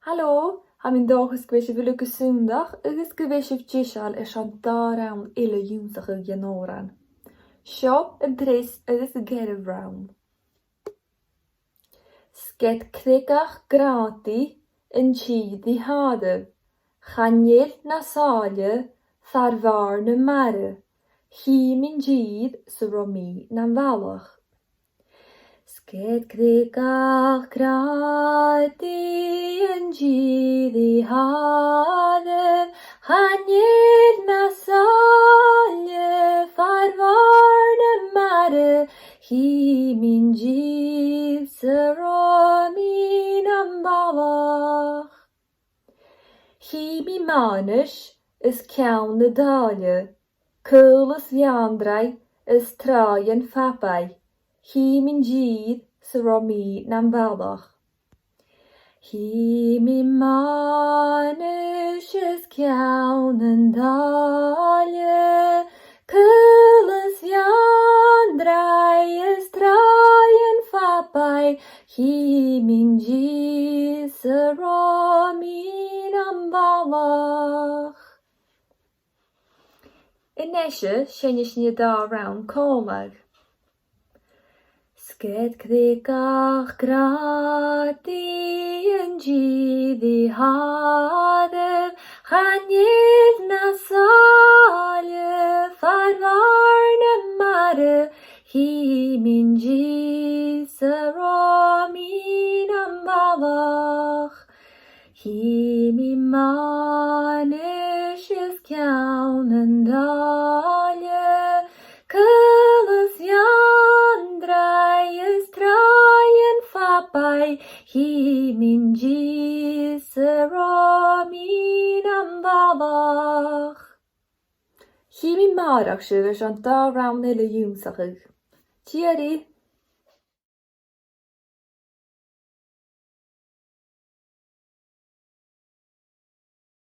Hallo, ha min dochas gwysig fi Lucas Súndach, agus gwysig gisal an darawn ila ywnsach ag yanoran. Sio yn tris agus y gerif rawn. Sget crigach grati yn chyd i hadaf. Chanil na salia tharfar na mare. Hi min gyd syromi na'n falach. Sget crigach grati yn gyd i hadaf. Chanil na salia tharfar na mare. Hi min gyd syromi na'n falach. Hi mi manish is cawn na dalia. Cwlys fiandrau is traen ffabai. Hi min gyd syromi na'n falach. Hi mi manish is cawn yn dalia. Cwlys fiandrau is traen ffabai. Hi min gyd syromi na'n falach. Inesha sienish ni da rawn colmag. Sged crigach grati yn gyd i hadaf. Chanil na salia tharfar na mare. Hi min gyd syromi na'n falach. Hi mi manish is cawn yn dalia. Cwlys fiandrau is traen ffabai. Hi min gyd syromi na'n falach. Hi mi marach sydd an da rawn ila ywnsach ag. Tiari.